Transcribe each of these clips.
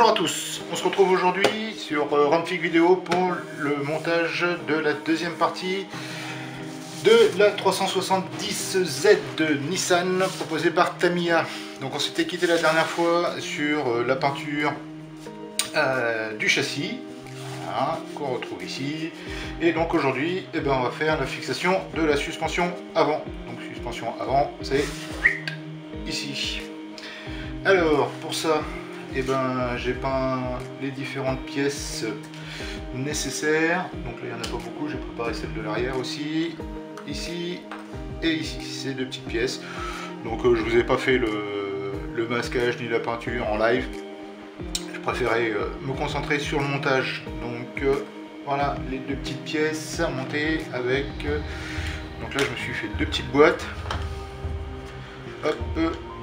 Bonjour à tous, on se retrouve aujourd'hui sur Ramfig Vidéo pour le montage de la deuxième partie de la 370Z de Nissan proposée par Tamiya. Donc on s'était quitté la dernière fois sur la peinture du châssis, voilà, qu'on retrouve ici. Et donc aujourd'hui, on va faire la fixation de la suspension avant. Donc suspension avant, c'est ici. Alors pour ça, j'ai peint les différentes pièces nécessaires. Donc là il n'y en a pas beaucoup, j'ai préparé celle de l'arrière aussi, ici et ici, ces deux petites pièces. Donc je vous ai pas fait le masquage ni la peinture en live, je préférais me concentrer sur le montage. Donc voilà les deux petites pièces à monter avec, donc là je me suis fait deux petites boîtes, hop,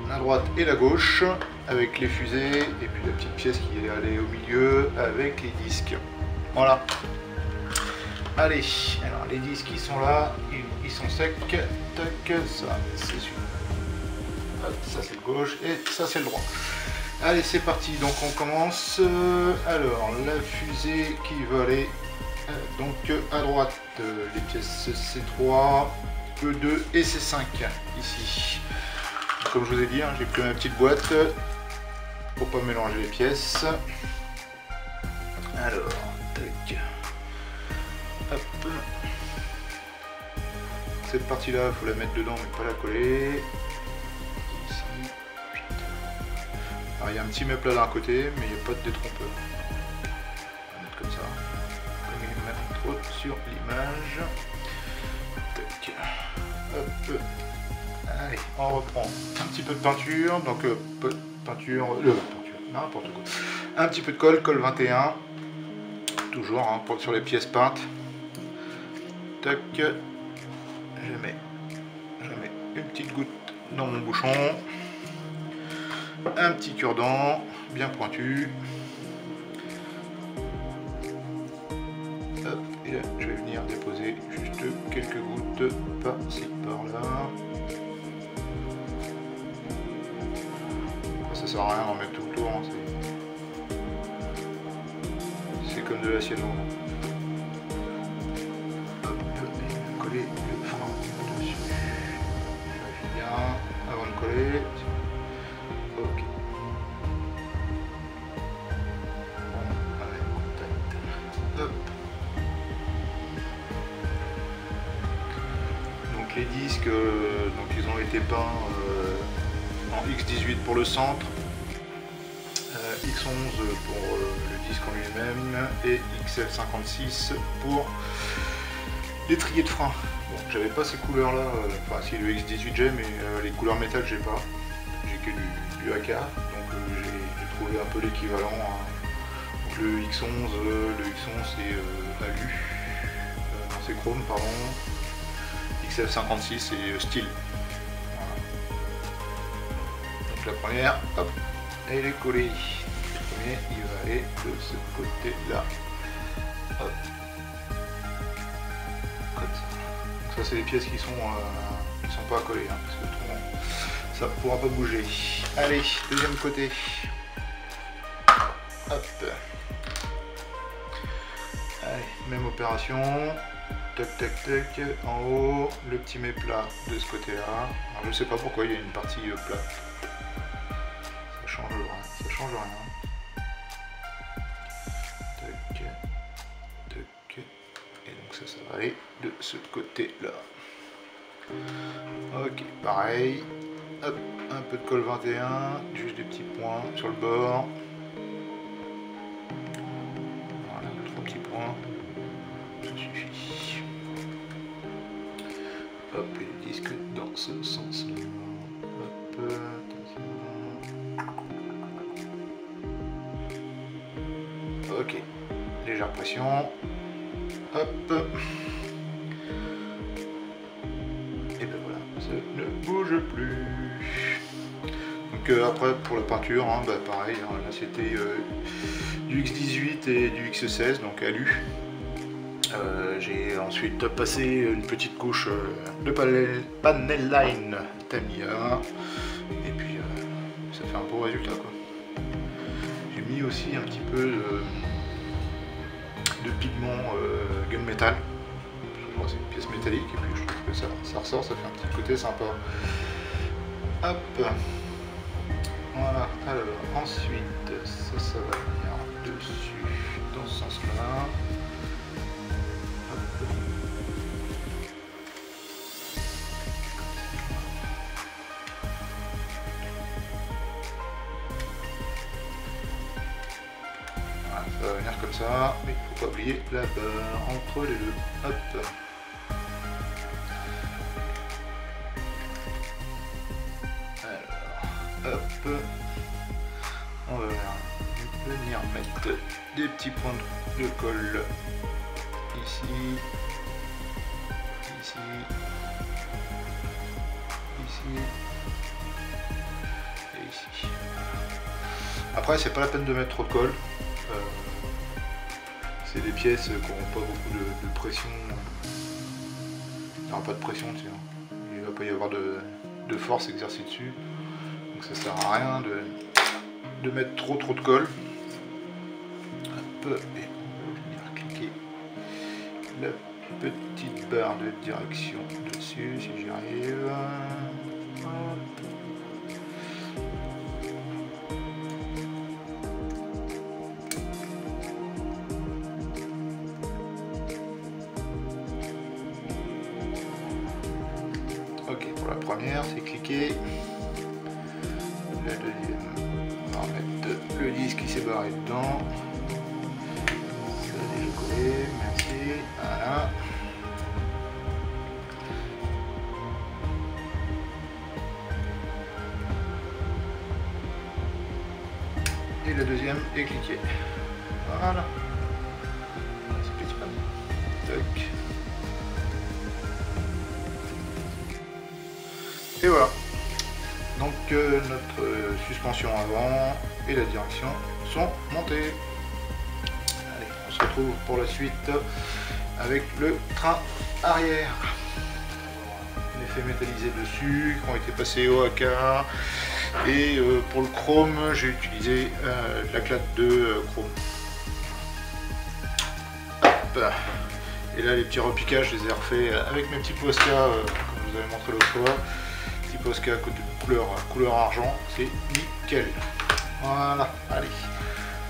la droite et la gauche avec les fusées, et puis la petite pièce qui est allée au milieu avec les disques. Voilà. Allez, alors les disques ils sont là, ils sont secs. Tac, ça c'est celui. Hop, ça c'est le gauche et ça c'est le droit. Allez, c'est parti. Donc on commence. Alors la fusée qui va aller donc à droite, les pièces C3, E2 et C5 ici. Comme je vous ai dit, j'ai pris ma petite boîte pour pas mélanger les pièces. Alors, tac. Hop. Cette partie-là, il faut la mettre dedans, mais pas la coller. Ici. Alors, il y a un petit meuble là d'un côté, mais il n'y a pas de détrompeur. On va mettre comme ça. Comme il met trop sur l'image. Tac. Hop. Allez, on reprend un petit peu de peinture, donc peinture, n'importe quoi. Un petit peu de colle 21, toujours sur les pièces peintes. Tac, je mets une petite goutte dans mon bouchon, un petit cure-dent bien pointu. Hop, et là je vais venir déposer juste quelques gouttes par-ci par-là. Ça sert à rien d'en mettre tout le tour, c'est comme de la ciano. Hop, et coller le frein dessus. Vérifie bien avant de coller. Ok. Bon, allez, contact. Hop. Donc les disques, donc ils ont été peints en X18 pour le centre, X11 pour le disque en lui-même et XL56 pour l'étrier de frein. Bon, j'avais pas ces couleurs là, enfin si le X18 j'ai, mais les couleurs métal j'ai pas, j'ai que du AK, donc j'ai trouvé un peu l'équivalent. Donc le X11 c'est alu, c'est chrome pardon, XL56 c'est style. La première, hop, elle est collée. Le premier, il va aller de ce côté-là. Hop. Comme ça. Donc ça, c'est les pièces qui sont pas collées, parce que autrement, ça ne pourra pas bouger. Allez, deuxième côté. Hop. Allez, même opération. Tac, tac, tac. En haut, le petit méplat de ce côté-là. Alors, je sais pas pourquoi il y a une partie plate. Ça change rien. Tac, tac. Et donc ça va aller de ce côté là. Ok, pareil. Hop, un peu de colle 21, juste des petits points sur le bord. Voilà, 3 petits points. Ça suffit. Hop, et les disques dans ce sens là. Hop, attention. Ok, légère pression, hop, et ben voilà, ça ne bouge plus. Donc après pour la peinture, pareil, là c'était du X18 et du X16, donc alu. J'ai ensuite passé une petite couche de panel line Tamiya, et puis ça fait un beau résultat quoi. J'ai mis mis aussi un petit peu de pigment gunmetal. C'est une pièce métallique et puis je trouve que ça ressort, ça fait un petit côté sympa. Hop, voilà. Alors ensuite ça va venir dessus dans ce sens là. Voilà, ça va venir comme ça, mais il faut pas oublier la barre entre les deux. Hop. Hop, on va venir mettre des petits points de colle ici, ici, ici et ici. Après, c'est pas la peine de mettre trop de colle. C'est des pièces qui n'auront pas beaucoup de pression. Il n'y aura pas de pression, tiens. Il ne va pas y avoir de force exercée dessus. Donc ça sert à rien de mettre trop de colle. Hop, et on va venir cliquer la petite barre de direction dessus si j'y arrive. Ok, pour la première, c'est cliquer. La deuxième, on va remettre le disque qui s'est barré dedans. Ça a déjà collé, merci. Voilà. Et la deuxième est cliquée. Voilà. C'est petit pas. Tac. Et voilà. Donc notre suspension avant et la direction sont montées. Allez, on se retrouve pour la suite avec le train arrière. Un effet métallisé dessus, qui ont été passés au AK. Et pour le chrome, j'ai utilisé la claque de chrome. Hop. Et là, les petits repiquages, je les ai refaits avec mes petits Posca, comme je vous avais montré l'autre fois. Posca couleur argent, c'est nickel. Voilà, allez.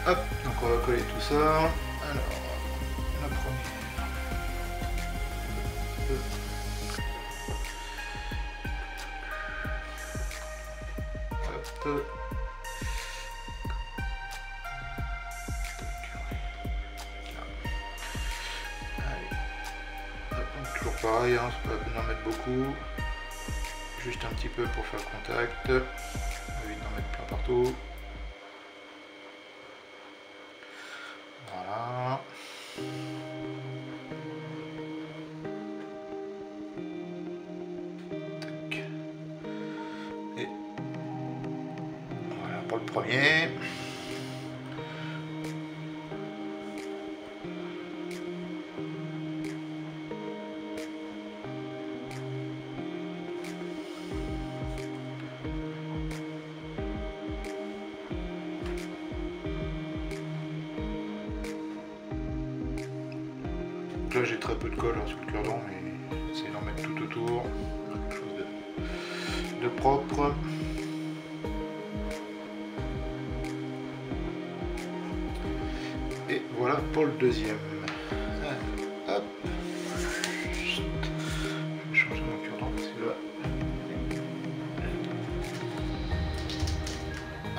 Hop, donc on va coller tout ça. Alors, la première. Hop. Allez. Hop, donc toujours pareil, hein, c'est pas la peine d'en mettre beaucoup. Juste un petit peu pour faire le contact, évite d'en mettre plein partout. Voilà. Tac. Et voilà pour le premier. Là j'ai très peu de colle hein, sur le cure-dent, mais j'essaie d'en mettre tout autour, quelque chose de propre. Et voilà pour le deuxième. Hop. Je vais changer mon cure-dent parce que là.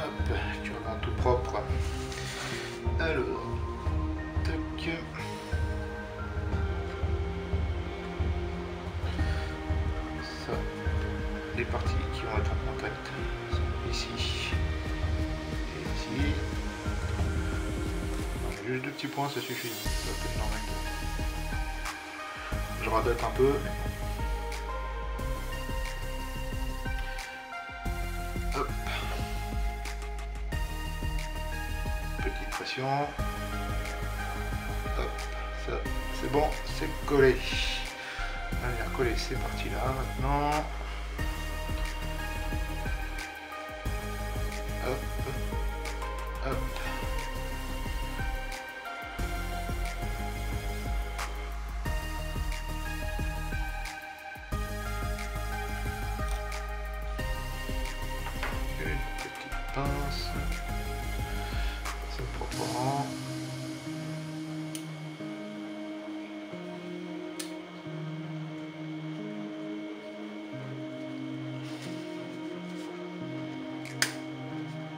Hop, cure-dent tout propre. Alors, tac. Les parties qui vont être en contact sont ici et ici. Non, juste deux petits points, ça suffit. Ça peut être normal. Je radote un peu. Hop. Petite pression. Hop. Ça, c'est bon, c'est collé. On va venir coller ces parties-là maintenant. Hop, hop, pince. C'est proprement.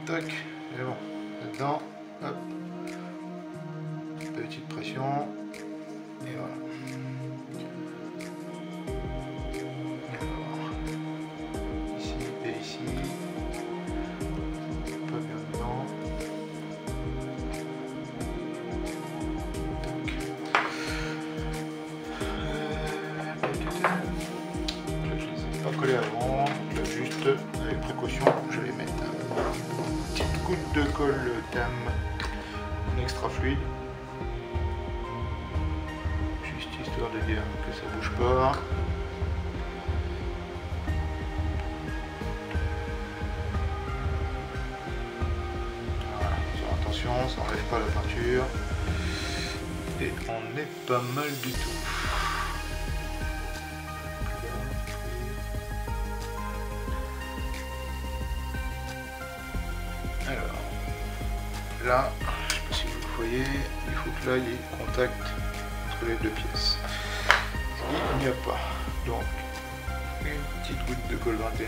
Tac, et bon, là-dedans, hop, petite pression, et voilà. Alors, ici et ici, pas bien dedans. Tac. Je les ai pas collés avant, là juste avec précaution, je vais mettre une petite goutte de colle Tam extra fluide, juste histoire de dire que ça bouge pas. Voilà, faire attention, ça n'enlève pas la peinture et on est pas mal du tout. Alors, là, je ne sais pas si vous le voyez, il faut que là il y ait contact entre les deux pièces. Il n'y a pas. Donc, une petite goutte de colle 21.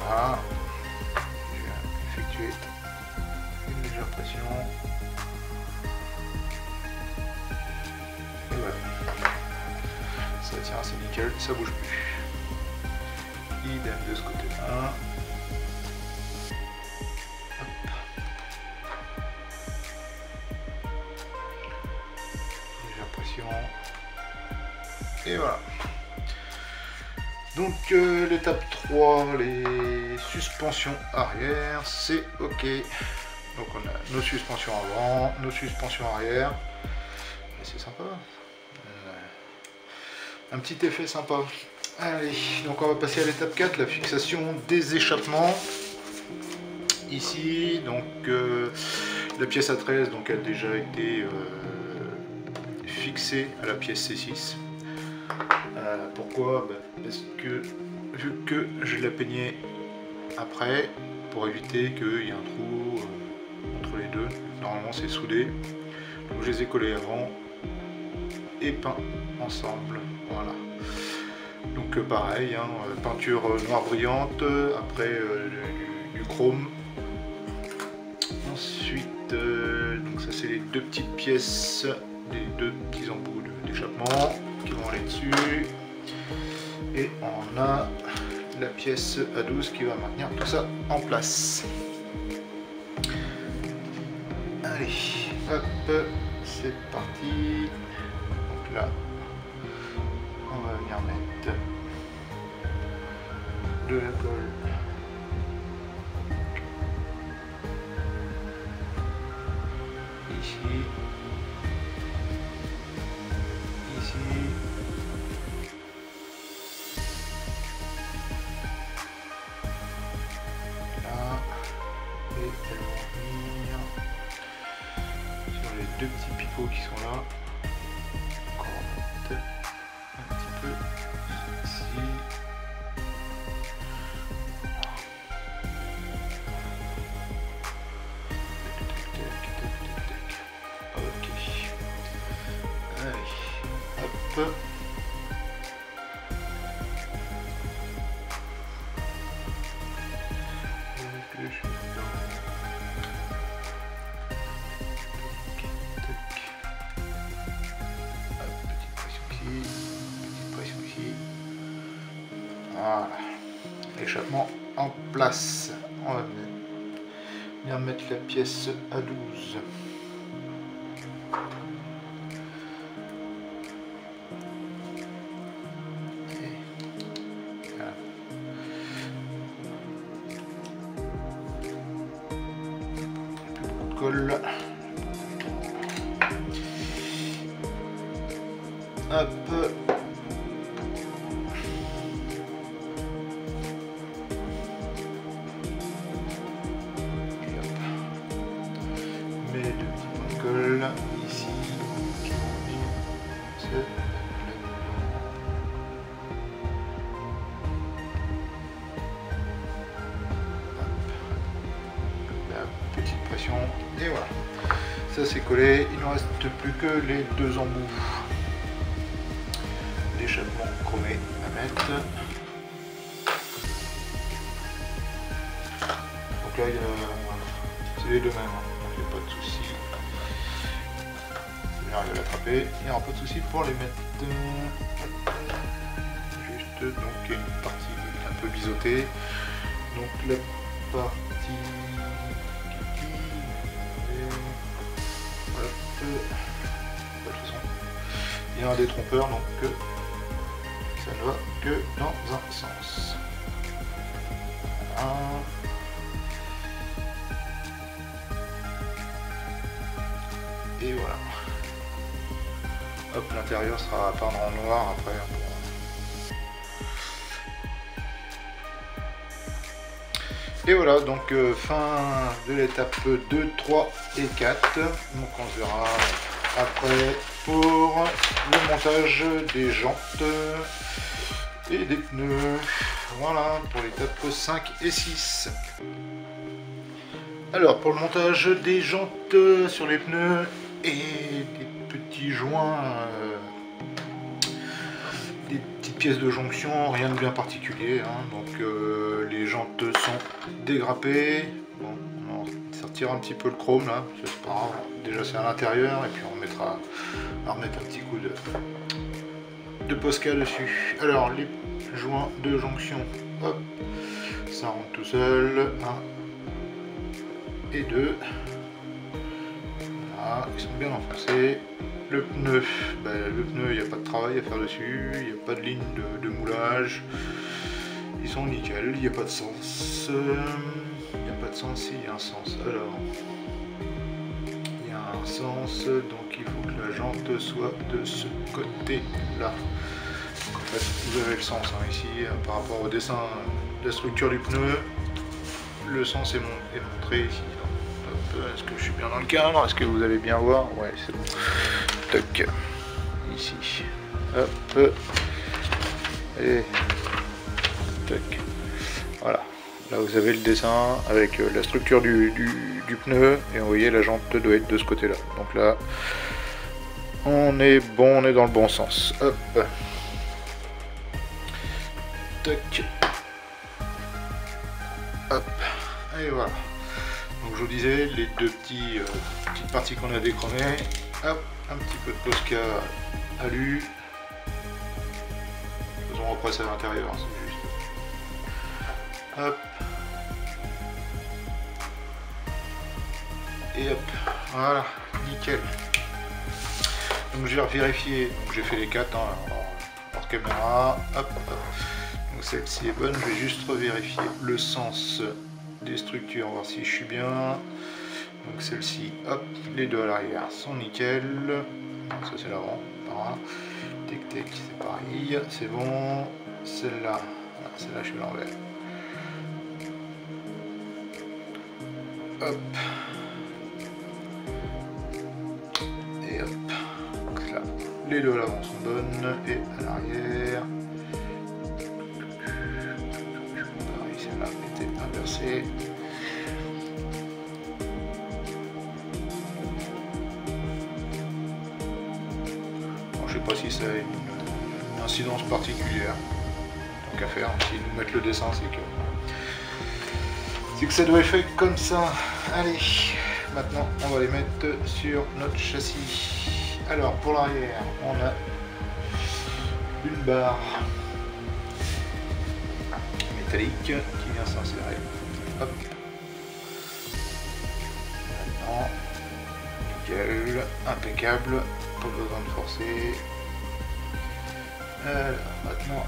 Voilà. Je vais effectuer une légère pression. Et voilà. Ça tient, c'est nickel, ça bouge plus. Idem de ce côté-là. Légère pression. Et voilà. Donc l'étape 3, les suspensions arrière, c'est ok. Donc on a nos suspensions avant, nos suspensions arrière. C'est sympa. Un petit effet sympa. Allez, donc on va passer à l'étape 4, la fixation des échappements. Ici, donc la pièce A13 donc, a déjà été fixée à la pièce C6. Pourquoi? Parce que vu que je la peignais après, pour éviter qu'il y ait un trou entre les deux, normalement c'est soudé. Donc je les ai collés avant et peints ensemble. Voilà. Donc pareil, hein, peinture noire brillante, après du chrome. Ensuite, donc ça c'est les deux petites pièces, les deux petits embouts d'échappement qui vont aller dessus. Et on a la pièce A12 qui va maintenir tout ça en place. Allez, hop, c'est parti. Donc là, on va venir mettre de la colle ici, ici, là, et elles vont venir sur les deux petits picots qui sont là. Encore mettre un petit peu ici. Ok. Allez, hop. Voilà, l'échappement en place. On va venir mettre la pièce A12. Voilà. Plus beaucoup de colle. Hop. Les deux petits points de colle ici qui vont venir se mettre là-dedans. pression. Et voilà, ça c'est collé. Il ne reste plus que les deux embouts d'échappement chromé à mettre. Donc là, c'est les deux mêmes, donc il n'y a pas de souci. J'arrive à l'attraper, il n'y aura pas de souci pour les mettre. Juste, donc il y a une partie un peu biseautée. Donc la partie hop, de toute façon, il y a un détrompeur, donc ça ne va que dans un sens. Voilà. Et voilà. Hop, l'intérieur sera à peindre en noir après. Et voilà, donc fin de l'étape 2, 3 et 4. Donc on se verra après pour le montage des jantes et des pneus. Voilà pour l'étape 5 et 6. Alors pour le montage des jantes sur les pneus et des petits joints, des petites pièces de jonction, rien de bien particulier, hein. Donc les jantes sont dégrappées. Bon, on va sortir un petit peu le chrome là, c'est pas grave. Déjà c'est à l'intérieur et puis on mettra à remettre un petit coup de Posca dessus. Alors les joints de jonction, hop, ça rentre tout seul. 1 et 2. Voilà, ils sont bien enfoncés. Le pneu, il n'y a pas de travail à faire dessus, il n'y a pas de ligne de moulage. Ils sont nickel, il n'y a pas de sens. Il n'y a pas de sens, il y a un sens. Alors, il y a un sens, donc il faut que la jante soit de ce côté-là. En fait, vous avez le sens hein, ici, par rapport au dessin de la structure du pneu. Le sens est montré ici. Est-ce que je suis bien dans le cadre? Est-ce que vous allez bien voir? Ouais, c'est bon. Toc. Ici. Hop. Et toc. Voilà. Là, vous avez le dessin avec la structure du pneu. Et vous voyez, la jante doit être de ce côté-là. Donc là, on est bon, on est dans le bon sens. Hop. Toc. Hop. Et voilà. Donc je vous disais, les deux petites parties qu'on a déchromées, hop, un petit peu de Posca alu. Faisons repasser à l'intérieur, hein, c'est juste. Hop. Et hop, voilà, nickel. Donc je vais vérifier, donc j'ai fait les 4 hein, hors caméra, hop, hop. Donc celle-ci est bonne, je vais juste revérifier le sens des structures, voir si je suis bien. Donc celle-ci, hop, les deux à l'arrière sont nickel. Ça c'est l'avant, voilà. Tic tac, c'est pareil, c'est bon. Celle-là, celle-là je vais l'enlever. Hop. Et hop. Donc là, les deux à l'avant sont bonnes et à l'arrière. Celle-là était inversée. Bon, je sais pas si ça a une incidence particulière. Tant qu'à faire, s'ils nous mettent le dessin, c'est que ça doit être fait comme ça. Allez, maintenant on va les mettre sur notre châssis. Alors pour l'arrière, on a une barre métallique qui vient s'insérer. Hop. Maintenant, nickel, impeccable, pas besoin de forcer. Alors, maintenant, hop.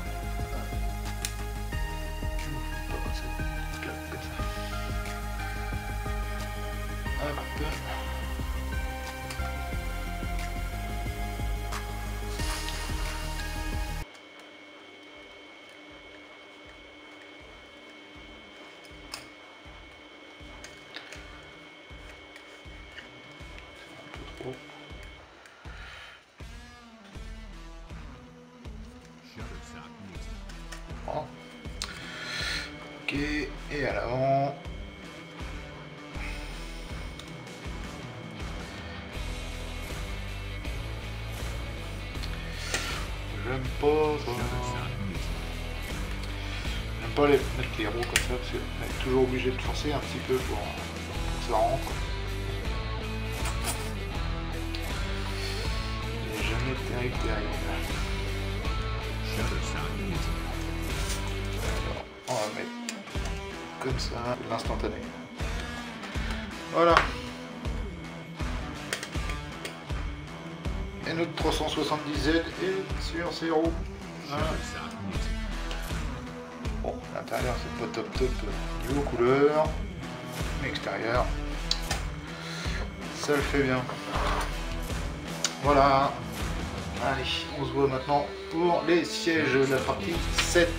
Ok, et à l'avant. J'aime pas ça. J'aime pas mettre les roues comme ça parce qu'on est toujours obligé de forcer un petit peu pour que ça rentre. Il n'est jamais terrible. Alors, on va mettre comme ça l'instantané. Voilà. Et notre 370Z est sur ses roues. Voilà. Bon, l'intérieur c'est pas top niveau couleur, mais extérieur, ça le fait bien. Voilà. Allez, on se voit maintenant pour les sièges de la partie 7.